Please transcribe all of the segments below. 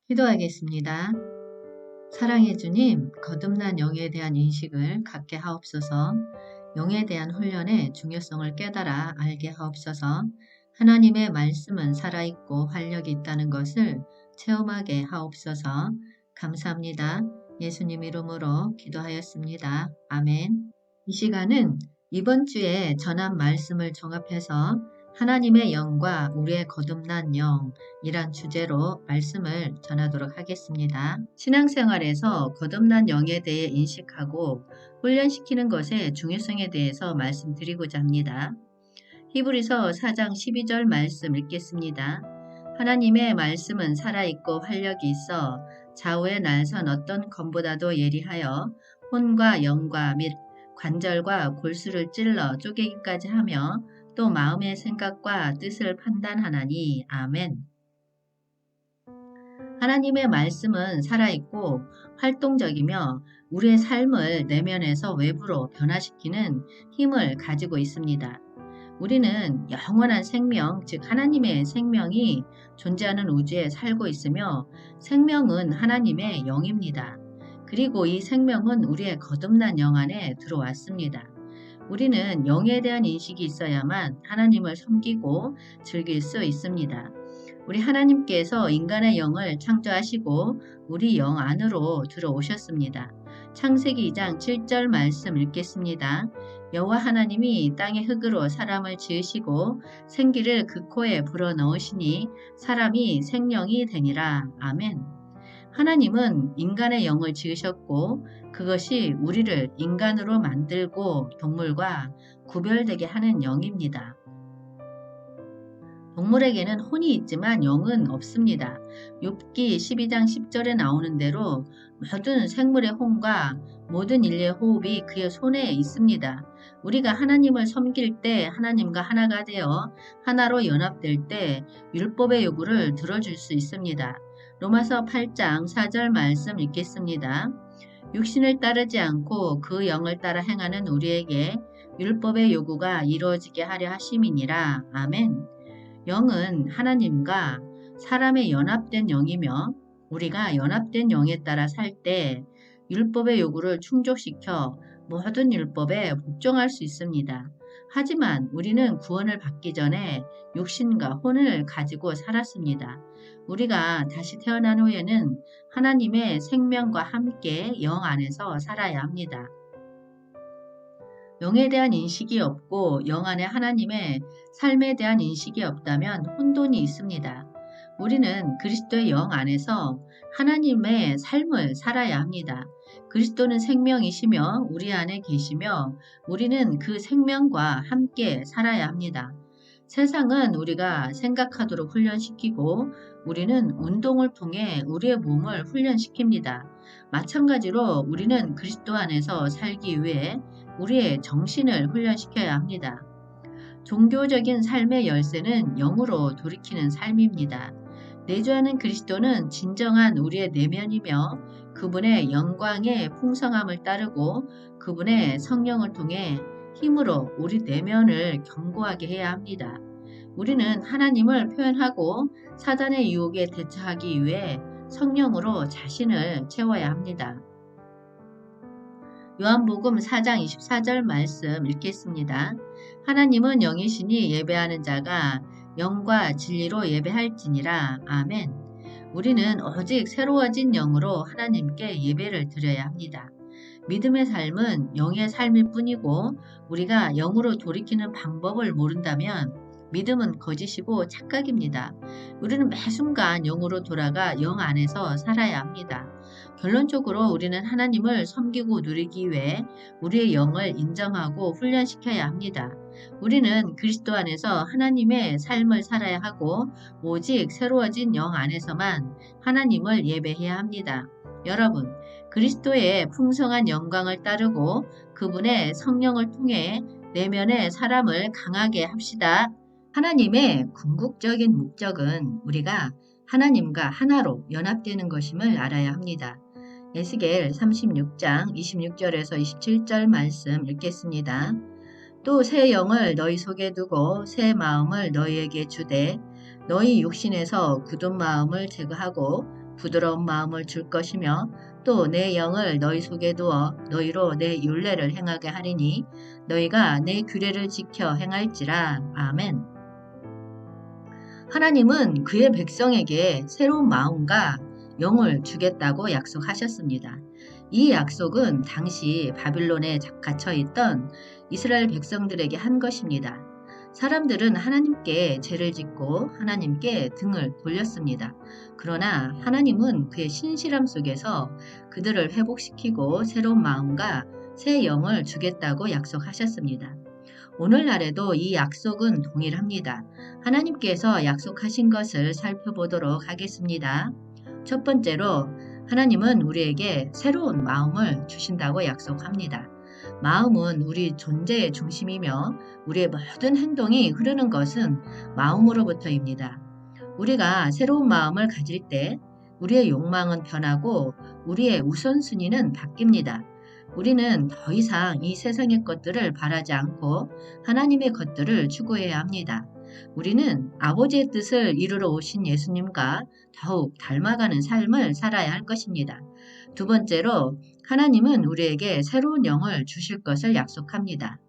기도하겠습니다. 사랑해 주님, 거듭난 영에 대한 인식을 갖게 하옵소서. 영에 대한 훈련의 중요성을 깨달아 알게 하옵소서. 하나님의 말씀은 살아있고 활력이 있다는 것을 체험하게 하옵소서. 감사합니다. 예수님 이름으로 기도하였습니다. 아멘. 이 시간은 이번 주에 전한 말씀을 종합해서 하나님의 영과 우리의 거듭난 영이란 주제로 말씀을 전하도록 하겠습니다. 신앙생활에서 거듭난 영에 대해 인식하고 훈련시키는 것의 중요성에 대해서 말씀드리고자 합니다. 히브리서 4장 12절 말씀 읽겠습니다. 하나님의 말씀은 살아있고 활력이 있어 좌우에 날선 어떤 검보다도 예리하여 혼과 영과 및 관절과 골수를 찔러 쪼개기까지 하며 또 마음의 생각과 뜻을 판단하나니. 아멘. 하나님의 말씀은 살아있고 활동적이며 우리의 삶을 내면에서 외부로 변화시키는 힘을 가지고 있습니다. 우리는 영원한 생명, 즉 하나님의 생명이 존재하는 우주에 살고 있으며 생명은 하나님의 영입니다. 그리고 이 생명은 우리의 거듭난 영 안에 들어왔습니다. 우리는 영에 대한 인식이 있어야만 하나님을 섬기고 즐길 수 있습니다. 우리 하나님께서 인간의 영을 창조하시고 우리 영 안으로 들어오셨습니다. 창세기 2장 7절 말씀 읽겠습니다. 여호와 하나님이 땅의 흙으로 사람을 지으시고 생기를 그 코에 불어넣으시니 사람이 생명이 되니라. 아멘. 하나님은 인간의 영을 지으셨고 그것이 우리를 인간으로 만들고 동물과 구별되게 하는 영입니다. 동물에게는 혼이 있지만 영은 없습니다. 욥기 12장 10절에 나오는 대로 모든 생물의 혼과 모든 인류의 호흡이 그의 손에 있습니다. 우리가 하나님을 섬길 때 하나님과 하나가 되어 하나로 연합될 때 율법의 요구를 들어줄 수 있습니다. 로마서 8장 4절 말씀 읽겠습니다. 육신을 따르지 않고 그 영을 따라 행하는 우리에게 율법의 요구가 이루어지게 하려 하심이니라. 아멘. 영은 하나님과 사람의 연합된 영이며 우리가 연합된 영에 따라 살 때 율법의 요구를 충족시켜 모든 율법에 복종할 수 있습니다. 하지만 우리는 구원을 받기 전에 육신과 혼을 가지고 살았습니다. 우리가 다시 태어난 후에는 하나님의 생명과 함께 영 안에서 살아야 합니다. 영에 대한 인식이 없고 영 안에 하나님의 삶에 대한 인식이 없다면 혼돈이 있습니다. 우리는 그리스도의 영 안에서 하나님의 삶을 살아야 합니다. 그리스도는 생명이시며 우리 안에 계시며 우리는 그 생명과 함께 살아야 합니다. 세상은 우리가 생각하도록 훈련시키고 우리는 운동을 통해 우리의 몸을 훈련시킵니다. 마찬가지로 우리는 그리스도 안에서 살기 위해 우리의 정신을 훈련시켜야 합니다. 종교적인 삶의 열쇠는 영으로 돌이키는 삶입니다. 내주하는 그리스도는 진정한 우리의 내면이며 그분의 영광의 풍성함을 따르고 그분의 성령을 통해 힘으로 우리 내면을 견고하게 해야 합니다. 우리는 하나님을 표현하고 사단의 유혹에 대처하기 위해 성령으로 자신을 채워야 합니다. 요한복음 4장 24절 말씀 읽겠습니다. 하나님은 영이시니 예배하는 자가 영과 진리로 예배할지니라. 아멘. 우리는 오직 새로워진 영으로 하나님께 예배를 드려야 합니다. 믿음의 삶은 영의 삶일 뿐이고 우리가 영으로 돌이키는 방법을 모른다면 믿음은 거짓이고 착각입니다. 우리는 매 순간 영으로 돌아가 영 안에서 살아야 합니다. 결론적으로 우리는 하나님을 섬기고 누리기 위해 우리의 영을 인정하고 훈련시켜야 합니다. 우리는 그리스도 안에서 하나님의 삶을 살아야 하고 오직 새로워진 영 안에서만 하나님을 예배해야 합니다. 여러분, 그리스도의 풍성한 영광을 따르고 그분의 성령을 통해 내면의 사람을 강하게 합시다. 하나님의 궁극적인 목적은 우리가 하나님과 하나로 연합되는 것임을 알아야 합니다. 에스겔 36장 26절에서 27절 말씀 읽겠습니다. 또 새 영을 너희 속에 두고 새 마음을 너희에게 주되 너희 육신에서 굳은 마음을 제거하고 부드러운 마음을 줄 것이며 또 내 영을 너희 속에 두어 너희로 내 율례를 행하게 하리니 너희가 내 규례를 지켜 행할지라. 아멘. 하나님은 그의 백성에게 새로운 마음과 영을 주겠다고 약속하셨습니다. 이 약속은 당시 바빌론에 갇혀 있던 이스라엘 백성들에게 한 것입니다. 사람들은 하나님께 죄를 짓고 하나님께 등을 돌렸습니다. 그러나 하나님은 그의 신실함 속에서 그들을 회복시키고 새로운 마음과 새 영을 주겠다고 약속하셨습니다. 오늘날에도 이 약속은 동일합니다. 하나님께서 약속하신 것을 살펴보도록 하겠습니다. 첫 번째로 하나님은 우리에게 새로운 마음을 주신다고 약속합니다. 마음은 우리 존재의 중심이며 우리의 모든 행동이 흐르는 것은 마음으로부터입니다. 우리가 새로운 마음을 가질 때 우리의 욕망은 변하고 우리의 우선순위는 바뀝니다. 우리는 더 이상 이 세상의 것들을 바라지 않고 하나님의 것들을 추구해야 합니다. 우리는 아버지의 뜻을 이루러 오신 예수님과 더욱 닮아가는 삶을 살아야 할 것입니다. 두 번째로 하나님은 우리에게 새로운 영을 주실 것을 약속합니다.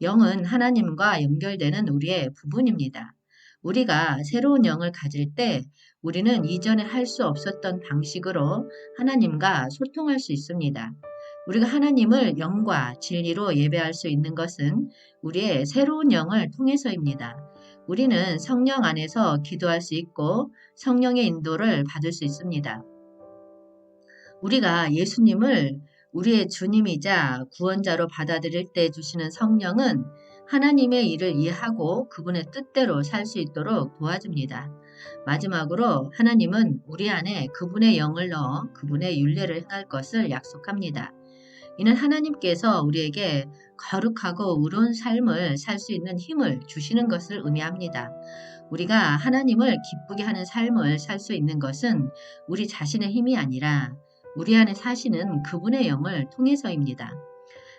영은 하나님과 연결되는 우리의 부분입니다. 우리가 새로운 영을 가질 때 우리는 이전에 할 수 없었던 방식으로 하나님과 소통할 수 있습니다. 우리가 하나님을 영과 진리로 예배할 수 있는 것은 우리의 새로운 영을 통해서입니다. 우리는 성령 안에서 기도할 수 있고 성령의 인도를 받을 수 있습니다. 우리가 예수님을 우리의 주님이자 구원자로 받아들일 때 주시는 성령은 하나님의 일을 이해하고 그분의 뜻대로 살 수 있도록 도와줍니다. 마지막으로 하나님은 우리 안에 그분의 영을 넣어 그분의 율례를 행할 것을 약속합니다. 이는 하나님께서 우리에게 거룩하고 의로운 삶을 살 수 있는 힘을 주시는 것을 의미합니다. 우리가 하나님을 기쁘게 하는 삶을 살 수 있는 것은 우리 자신의 힘이 아니라 우리 안에 사시는 그분의 영을 통해서입니다.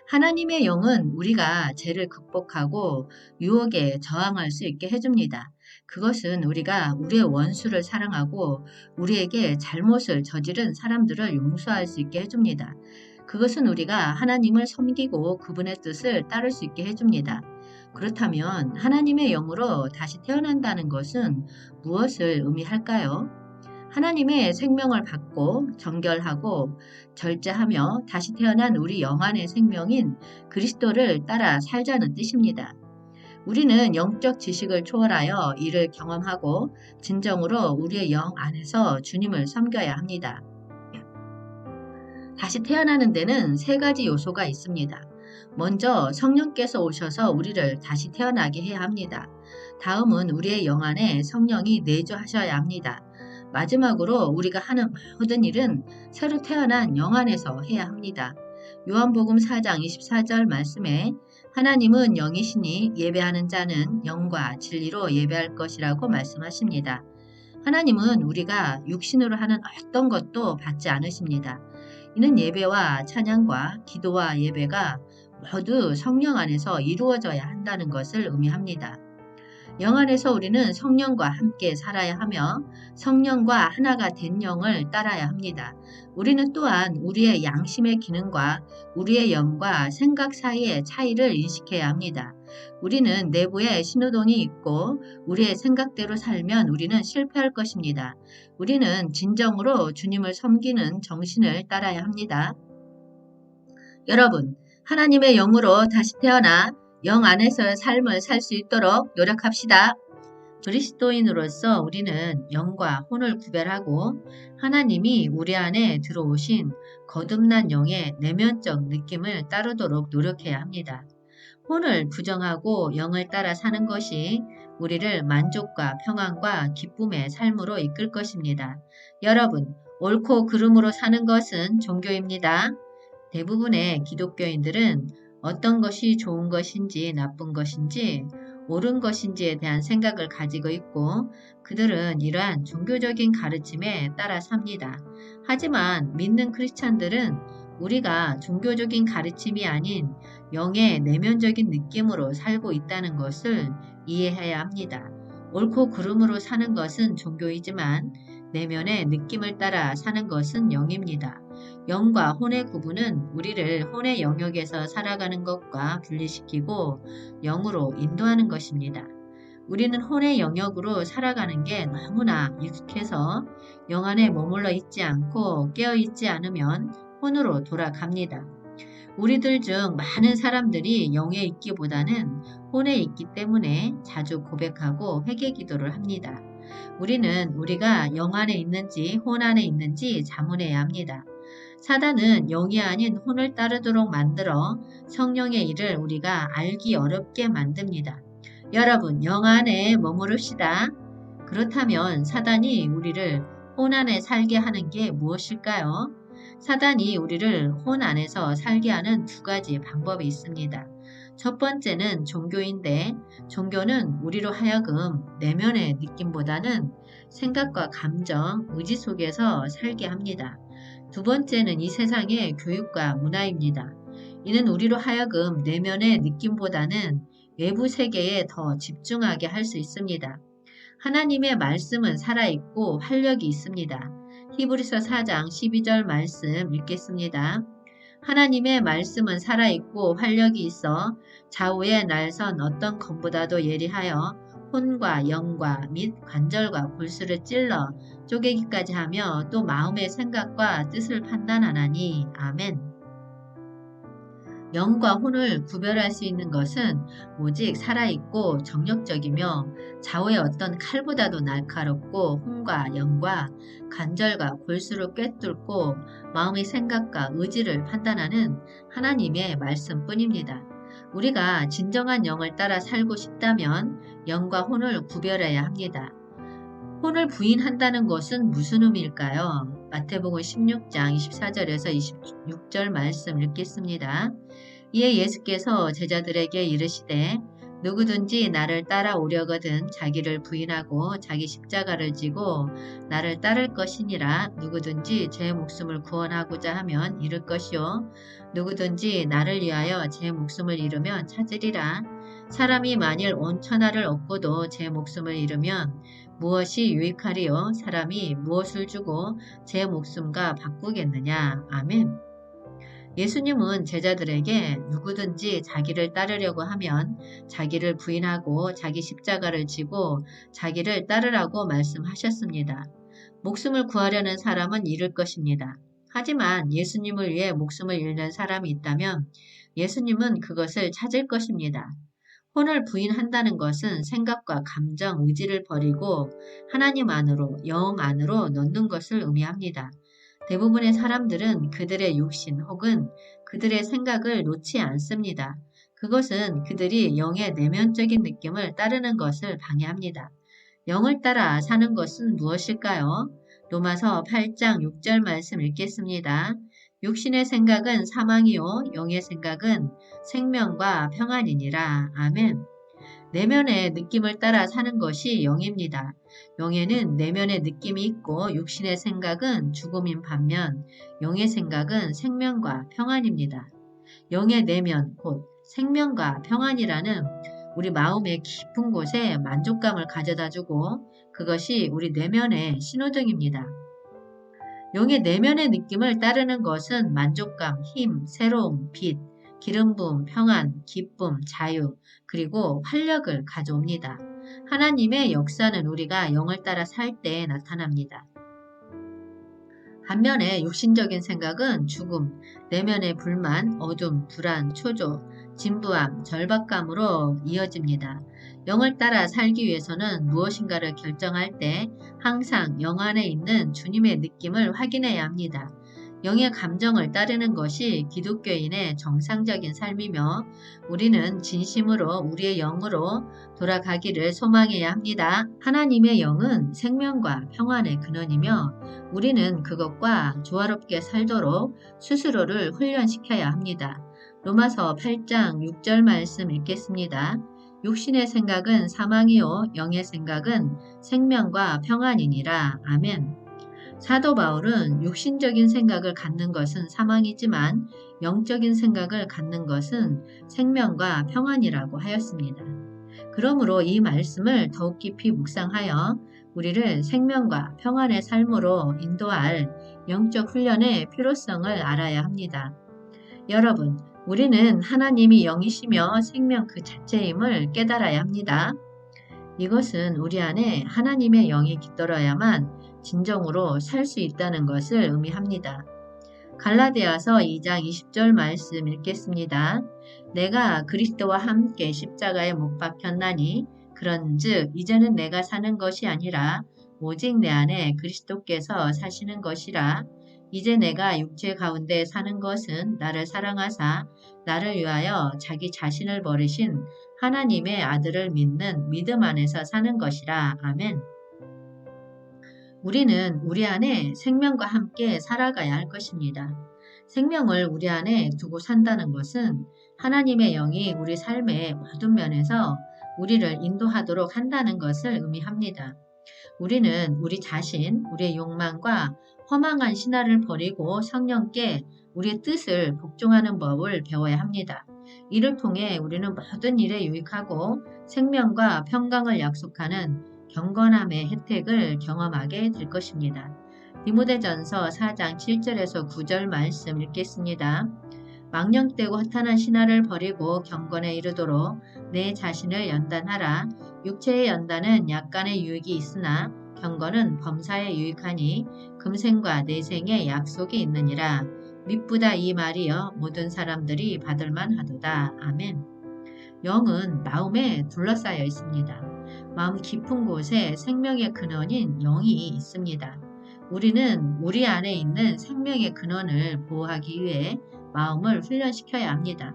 하나님의 영은 우리가 죄를 극복하고 유혹에 저항할 수 있게 해줍니다. 그것은 우리가 우리의 원수를 사랑하고 우리에게 잘못을 저지른 사람들을 용서할 수 있게 해줍니다. 그것은 우리가 하나님을 섬기고 그분의 뜻을 따를 수 있게 해줍니다. 그렇다면 하나님의 영으로 다시 태어난다는 것은 무엇을 의미할까요? 하나님의 생명을 받고 정결하고 절제하며 다시 태어난 우리 영안의 생명인 그리스도를 따라 살자는 뜻입니다. 우리는 영적 지식을 초월하여 이를 경험하고 진정으로 우리의 영 안에서 주님을 섬겨야 합니다. 다시 태어나는 데는 세 가지 요소가 있습니다. 먼저 성령께서 오셔서 우리를 다시 태어나게 해야 합니다. 다음은 우리의 영 안에 성령이 내주하셔야 합니다. 마지막으로 우리가 하는 모든 일은 새로 태어난 영 안에서 해야 합니다. 요한복음 4장 24절 말씀에 하나님은 영이시니 예배하는 자는 영과 진리로 예배할 것이라고 말씀하십니다. 하나님은 우리가 육신으로 하는 어떤 것도 받지 않으십니다. 이는 예배와 찬양과 기도와 예배가 모두 성령 안에서 이루어져야 한다는 것을 의미합니다. 영 안에서 우리는 성령과 함께 살아야 하며 성령과 하나가 된 영을 따라야 합니다. 우리는 또한 우리의 양심의 기능과 우리의 영과 생각 사이의 차이를 인식해야 합니다. 우리는 내부에 신호등이 있고 우리의 생각대로 살면 우리는 실패할 것입니다. 우리는 진정으로 주님을 섬기는 정신을 따라야 합니다. 여러분, 하나님의 영으로 다시 태어나 영 안에서의 삶을 살 수 있도록 노력합시다. 그리스도인으로서 우리는 영과 혼을 구별하고 하나님이 우리 안에 들어오신 거듭난 영의 내면적 느낌을 따르도록 노력해야 합니다. 혼을 부정하고 영을 따라 사는 것이 우리를 만족과 평안과 기쁨의 삶으로 이끌 것입니다. 여러분, 옳고 그름으로 사는 것은 종교입니다. 대부분의 기독교인들은 어떤 것이 좋은 것인지 나쁜 것인지 옳은 것인지에 대한 생각을 가지고 있고 그들은 이러한 종교적인 가르침에 따라 삽니다. 하지만 믿는 크리스찬들은 우리가 종교적인 가르침이 아닌 영의 내면적인 느낌으로 살고 있다는 것을 이해해야 합니다. 옳고 그름으로 사는 것은 종교이지만 내면의 느낌을 따라 사는 것은 영입니다. 영과 혼의 구분은 우리를 혼의 영역에서 살아가는 것과 분리시키고 영으로 인도하는 것입니다. 우리는 혼의 영역으로 살아가는 게 너무나 익숙해서 영 안에 머물러 있지 않고 깨어 있지 않으면 혼으로 돌아갑니다. 우리들 중 많은 사람들이 영에 있기보다는 혼에 있기 때문에 자주 고백하고 회개 기도를 합니다. 우리는 우리가 영 안에 있는지 혼 안에 있는지 자문해야 합니다. 사단은 영이 아닌 혼을 따르도록 만들어 성령의 일을 우리가 알기 어렵게 만듭니다. 여러분, 영 안에 머무릅시다. 그렇다면 사단이 우리를 혼 안에 살게 하는 게 무엇일까요? 사단이 우리를 혼 안에서 살게 하는 두 가지 방법이 있습니다. 첫 번째는 종교인데, 종교는 우리로 하여금 내면의 느낌보다는 생각과 감정, 의지 속에서 살게 합니다. 두 번째는 이 세상의 교육과 문화입니다. 이는 우리로 하여금 내면의 느낌보다는 외부 세계에 더 집중하게 할 수 있습니다. 하나님의 말씀은 살아있고 활력이 있습니다. 히브리서 4장 12절 말씀 읽겠습니다. 하나님의 말씀은 살아있고 활력이 있어 좌우에 날선 어떤 검보다도 예리하여 혼과 영과 및 관절과 골수를 찔러 쪼개기까지 하며 또 마음의 생각과 뜻을 판단하나니. 아멘. 영과 혼을 구별할 수 있는 것은 오직 살아있고 정력적이며 좌우의 어떤 칼보다도 날카롭고 혼과 영과 관절과 골수를 꿰뚫고 마음의 생각과 의지를 판단하는 하나님의 말씀뿐입니다. 우리가 진정한 영을 따라 살고 싶다면 영과 혼을 구별해야 합니다. 혼을 부인한다는 것은 무슨 의미일까요? 마태복음 16장 24절에서 26절 말씀 읽겠습니다. 이에 예수께서 제자들에게 이르시되 누구든지 나를 따라오려거든 자기를 부인하고 자기 십자가를 지고 나를 따를 것이니라. 누구든지 제 목숨을 구원하고자 하면 잃을 것이요 누구든지 나를 위하여 제 목숨을 잃으면 찾으리라. 사람이 만일 온 천하를 얻고도 제 목숨을 잃으면 무엇이 유익하리요? 사람이 무엇을 주고 제 목숨과 바꾸겠느냐? 아멘. 예수님은 제자들에게 누구든지 자기를 따르려고 하면 자기를 부인하고 자기 십자가를 지고 자기를 따르라고 말씀하셨습니다. 목숨을 구하려는 사람은 잃을 것입니다. 하지만 예수님을 위해 목숨을 잃는 사람이 있다면 예수님은 그것을 찾을 것입니다. 혼을 부인한다는 것은 생각과 감정, 의지를 버리고 하나님 안으로, 영 안으로 넣는 것을 의미합니다. 대부분의 사람들은 그들의 육신 혹은 그들의 생각을 놓지 않습니다. 그것은 그들이 영의 내면적인 느낌을 따르는 것을 방해합니다. 영을 따라 사는 것은 무엇일까요? 로마서 8장 6절 말씀 읽겠습니다. 육신의 생각은 사망이요 영의 생각은 생명과 평안이니라. 아멘. 내면의 느낌을 따라 사는 것이 영입니다. 영에는 내면의 느낌이 있고 육신의 생각은 죽음인 반면 영의 생각은 생명과 평안입니다. 영의 내면 곧 생명과 평안이라는 우리 마음의 깊은 곳에 만족감을 가져다주고 그것이 우리 내면의 신호등입니다. 영의 내면의 느낌을 따르는 것은 만족감, 힘, 새로움, 빛, 기름 부음, 평안, 기쁨, 자유, 그리고 활력을 가져옵니다. 하나님의 역사는 우리가 영을 따라 살 때 나타납니다. 반면에 육신적인 생각은 죽음, 내면의 불만, 어둠, 불안, 초조, 진부함, 절박감으로 이어집니다. 영을 따라 살기 위해서는 무엇인가를 결정할 때 항상 영 안에 있는 주님의 느낌을 확인해야 합니다. 영의 감정을 따르는 것이 기독교인의 정상적인 삶이며 우리는 진심으로 우리의 영으로 돌아가기를 소망해야 합니다. 하나님의 영은 생명과 평안의 근원이며 우리는 그것과 조화롭게 살도록 스스로를 훈련시켜야 합니다. 로마서 8장 6절 말씀 읽겠습니다. 육신의 생각은 사망이요 영의 생각은 생명과 평안이니라. 아멘. 사도 바울은 육신적인 생각을 갖는 것은 사망이지만 영적인 생각을 갖는 것은 생명과 평안이라고 하였습니다. 그러므로 이 말씀을 더욱 깊이 묵상하여 우리를 생명과 평안의 삶으로 인도할 영적 훈련의 필요성을 알아야 합니다. 여러분, 우리는 하나님이 영이시며 생명 그 자체임을 깨달아야 합니다. 이것은 우리 안에 하나님의 영이 깃들어야만 진정으로 살 수 있다는 것을 의미합니다. 갈라디아서 2장 20절 말씀 읽겠습니다. 내가 그리스도와 함께 십자가에 못 박혔나니 그런즉 이제는 내가 사는 것이 아니라 오직 내 안에 그리스도께서 사시는 것이라. 이제 내가 육체 가운데 사는 것은 나를 사랑하사 나를 위하여 자기 자신을 버리신 하나님의 아들을 믿는 믿음 안에서 사는 것이라. 아멘. 우리는 우리 안에 생명과 함께 살아가야 할 것입니다. 생명을 우리 안에 두고 산다는 것은 하나님의 영이 우리 삶의 모든 면에서 우리를 인도하도록 한다는 것을 의미합니다. 우리는 우리 자신, 우리의 욕망과 허망한 신화를 버리고 성령께 우리의 뜻을 복종하는 법을 배워야 합니다. 이를 통해 우리는 모든 일에 유익하고 생명과 평강을 약속하는 경건함의 혜택을 경험하게 될 것입니다. 디모데전서 4장 7절에서 9절 말씀 읽겠습니다. 망령되고 허탄한 신화를 버리고 경건에 이르도록 내 자신을 연단하라. 육체의 연단은 약간의 유익이 있으나 경건은 범사에 유익하니 금생과 내생의 약속이 있느니라. 미쁘다 이 말이여 모든 사람들이 받을 만하도다. 아멘. 영은 마음에 둘러싸여 있습니다. 마음 깊은 곳에 생명의 근원인 영이 있습니다. 우리는 우리 안에 있는 생명의 근원을 보호하기 위해 마음을 훈련시켜야 합니다.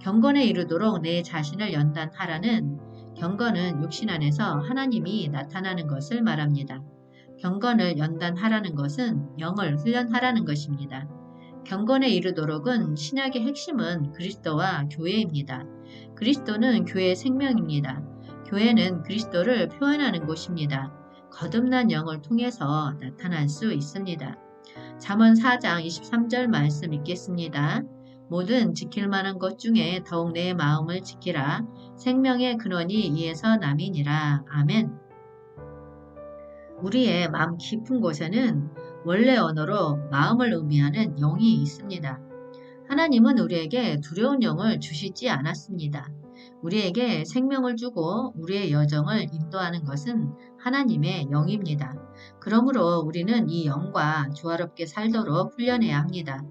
경건에 이르도록 내 자신을 연단하라는 경건은 육신 안에서 하나님이 나타나는 것을 말합니다. 경건을 연단하라는 것은 영을 훈련하라는 것입니다. 경건에 이르도록은 신약의 핵심은 그리스도와 교회입니다. 그리스도는 교회의 생명입니다. 교회는 그리스도를 표현하는 곳입니다. 거듭난 영을 통해서 나타날 수 있습니다. 잠언 4장 23절 말씀 읽겠습니다. 모든 지킬 만한 것 중에 더욱 내 마음을 지키라. 생명의 근원이 이에서 남이니라. 아멘. 우리의 마음 깊은 곳에는 원래 언어로 마음을 의미하는 영이 있습니다. 하나님은 우리에게 두려운 영을 주시지 않았습니다. 우리에게 생명을 주고 우리의 여정을 인도하는 것은 하나님의 영입니다. 그러므로 우리는 이 영과 조화롭게 살도록 훈련해야 합니다.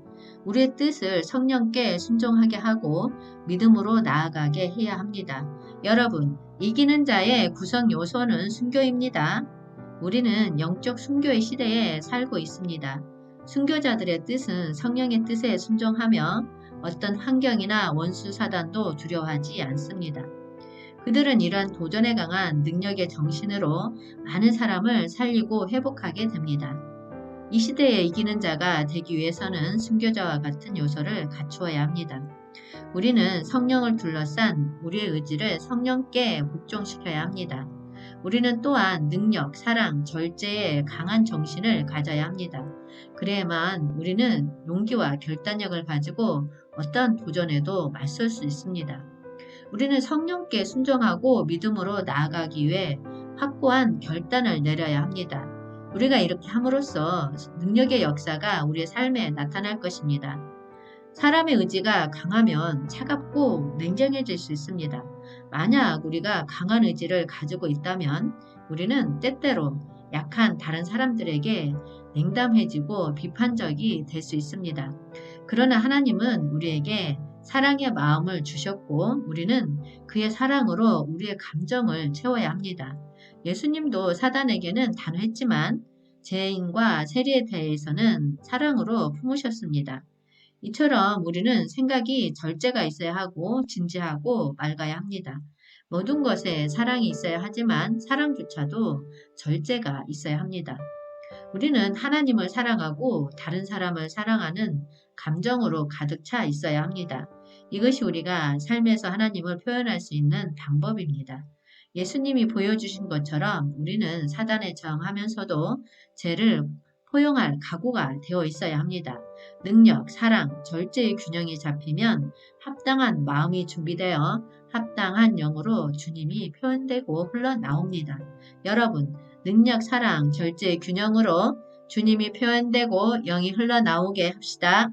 우리의 뜻을 성령께 순종하게 하고 믿음으로 나아가게 해야 합니다. 여러분, 이기는 자의 구성 요소는 순교입니다. 우리는 영적 순교의 시대에 살고 있습니다. 순교자들의 뜻은 성령의 뜻에 순종하며 어떤 환경이나 원수 사단도 두려워하지 않습니다. 그들은 이러한 도전에 강한 능력의 정신으로 많은 사람을 살리고 회복하게 됩니다. 이 시대에 이기는 자가 되기 위해서는 순교자와 같은 요소를 갖추어야 합니다. 우리는 성령을 둘러싼 우리의 의지를 성령께 복종시켜야 합니다. 우리는 또한 능력, 사랑, 절제의 강한 정신을 가져야 합니다. 그래야만 우리는 용기와 결단력을 가지고 어떤 도전에도 맞설 수 있습니다. 우리는 성령께 순종하고 믿음으로 나아가기 위해 확고한 결단을 내려야 합니다. 우리가 이렇게 함으로써 능력의 역사가 우리의 삶에 나타날 것입니다. 사람의 의지가 강하면 차갑고 냉정해질 수 있습니다. 만약 우리가 강한 의지를 가지고 있다면 우리는 때때로 약한 다른 사람들에게 냉담해지고 비판적이 될 수 있습니다. 그러나 하나님은 우리에게 사랑의 마음을 주셨고 우리는 그의 사랑으로 우리의 감정을 채워야 합니다. 예수님도 사단에게는 단호했지만 죄인과 세리에 대해서는 사랑으로 품으셨습니다. 이처럼 우리는 생각이 절제가 있어야 하고 진지하고 맑아야 합니다. 모든 것에 사랑이 있어야 하지만 사랑조차도 절제가 있어야 합니다. 우리는 하나님을 사랑하고 다른 사람을 사랑하는 감정으로 가득 차 있어야 합니다. 이것이 우리가 삶에서 하나님을 표현할 수 있는 방법입니다. 예수님이 보여주신 것처럼 우리는 사단에 저항하면서도 죄를 포용할 각오가 되어 있어야 합니다. 능력, 사랑, 절제의 균형이 잡히면 합당한 마음이 준비되어 합당한 영으로 주님이 표현되고 흘러나옵니다. 여러분, 능력, 사랑, 절제의 균형으로 주님이 표현되고 영이 흘러나오게 합시다.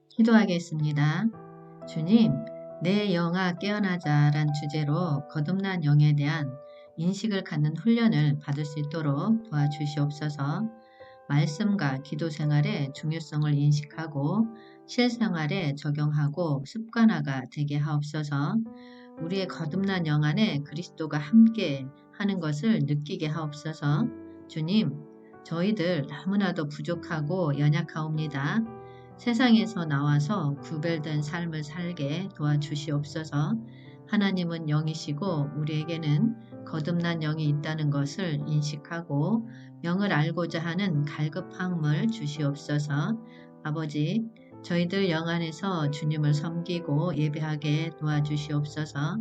기도하겠습니다. 주님, 내 영아 깨어나자란 주제로 거듭난 영에 대한 인식을 갖는 훈련을 받을 수 있도록 도와주시옵소서. 말씀과 기도 생활의 중요성을 인식하고 실생활에 적용하고 습관화가 되게 하옵소서. 우리의 거듭난 영 안에 그리스도가 함께 하는 것을 느끼게 하옵소서. 주님, 저희들 너무나도 부족하고 연약하옵니다. 세상에서 나와서 구별된 삶을 살게 도와주시옵소서. 하나님은 영이시고 우리에게는 거듭난 영이 있다는 것을 인식하고 영을 알고자 하는 갈급함을 주시옵소서. 아버지, 저희들 영 안에서 주님을 섬기고 예배하게 도와주시옵소서.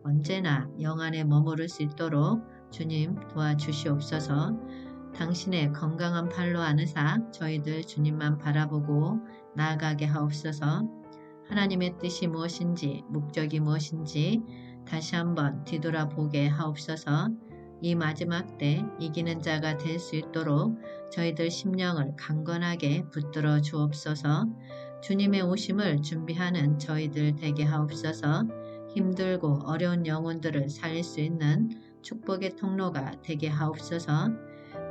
언제나 영 안에 머무를 수 있도록 주님 도와주시옵소서. 당신의 건강한 팔로 안으사 저희들 주님만 바라보고 나아가게 하옵소서. 하나님의 뜻이 무엇인지 목적이 무엇인지 다시 한번 뒤돌아보게 하옵소서. 이 마지막 때 이기는 자가 될 수 있도록 저희들 심령을 강건하게 붙들어 주옵소서. 주님의 오심을 준비하는 저희들 되게 하옵소서. 힘들고 어려운 영혼들을 살릴 수 있는 축복의 통로가 되게 하옵소서.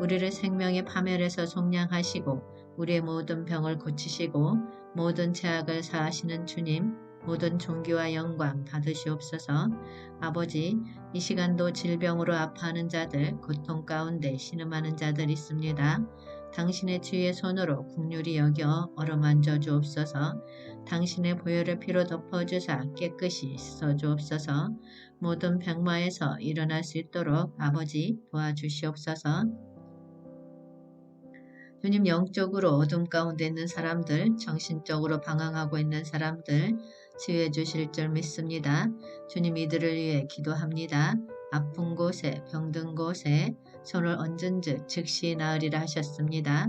우리를 생명의 파멸에서 속량하시고 우리의 모든 병을 고치시고 모든 죄악을 사하시는 주님, 모든 존귀와 영광 받으시옵소서. 아버지, 이 시간도 질병으로 아파하는 자들, 고통 가운데 신음하는 자들 있습니다. 당신의 주의 손으로 긍휼히 여겨 어루만져 주옵소서. 당신의 보혈의 피로 덮어주사 깨끗이 씻어주옵소서. 모든 병마에서 일어날 수 있도록 아버지 도와주시옵소서. 주님, 영적으로 어둠 가운데 있는 사람들, 정신적으로 방황하고 있는 사람들 치유해 주실 줄 믿습니다. 주님, 이들을 위해 기도합니다. 아픈 곳에 병든 곳에 손을 얹은 즉 즉시 나으리라 하셨습니다.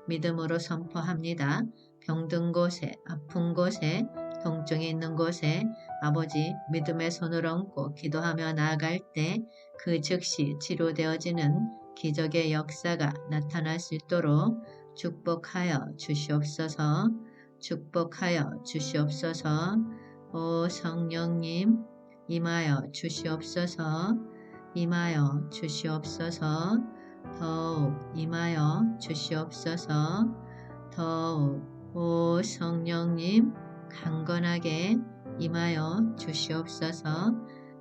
믿음으로 선포합니다. 병든 곳에 아픈 곳에 통증이 있는 곳에 아버지 믿음의 손을 얹고 기도하며 나아갈 때 그 즉시 치료되어지는 기적의 역사가 나타날 수 있도록 축복하여 주시옵소서. 축복하여 주시옵소서. 오 성령님, 임하여 주시옵소서. 임하여 주시옵소서. 더욱 임하여 주시옵소서. 더욱 오 성령님, 강건하게 임하여 주시옵소서.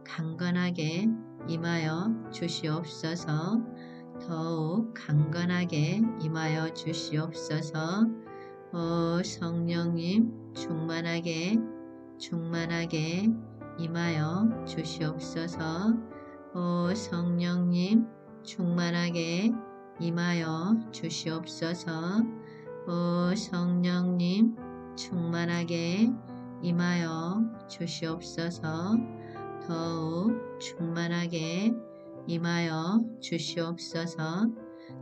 강건하게 임하여 주시옵소서. 더욱 강건하게 임하여 주시옵소서. 오 성령님, 충만하게 임하여 주시옵소서. 오 성령님, 충만하게 임하여 주시옵소서. 오 성령님, 충만하게 임하여 주시옵소서. 더욱 충만하게 임하여 주시옵소서.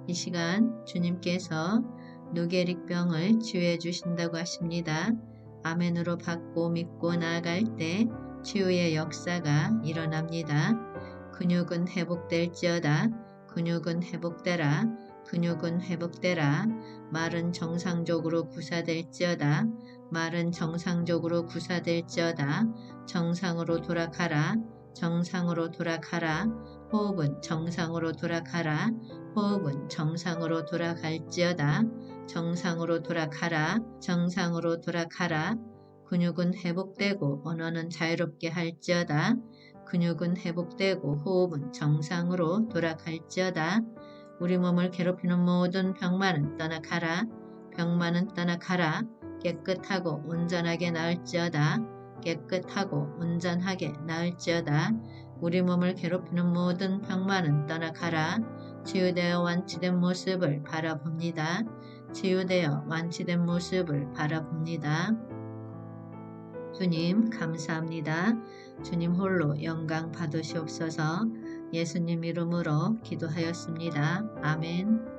이 시간 주님께서 누게릭병을 치유해 주신다고 하십니다. 아멘으로 받고 믿고 나아갈 때 치유의 역사가 일어납니다. 근육은 회복될지어다. 근육은 회복되라. 근육은 회복되라. 말은 정상적으로 구사될지어다. 말은 정상적으로 구사될지어다. 정상으로 돌아가라. 정상으로 돌아가라. 호흡은 정상으로 돌아가라. 호흡은 정상으로 돌아갈지어다. 정상으로 돌아가라. 정상으로 돌아가라. 근육은 회복되고 언어는 자유롭게 할지어다. 근육은 회복되고 호흡은 정상으로 돌아갈지어다. 우리 몸을 괴롭히는 모든 병만은 떠나가라. 병만은 떠나가라. 깨끗하고 온전하게 나을지어다. 깨끗하고 온전하게 나을지어다. 우리 몸을 괴롭히는 모든 병만은 떠나가라. 치유되어 완치된 모습을 바라봅니다. 치유되어 완치된 모습을 바라봅니다. 주님 감사합니다. 주님 홀로 영광 받으시옵소서. 예수님 이름으로 기도하였습니다. 아멘.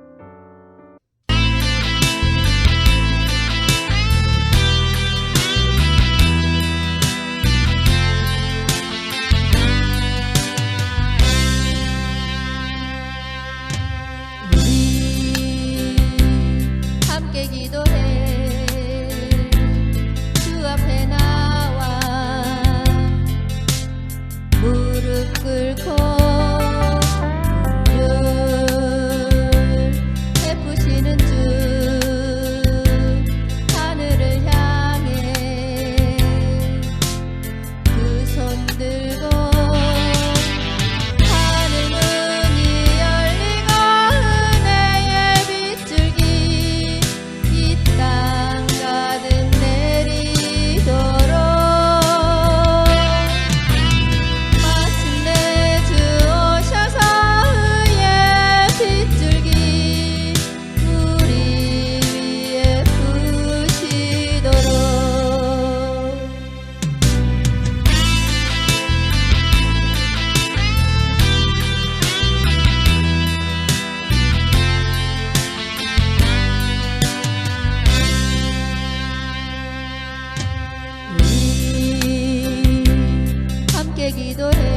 기도해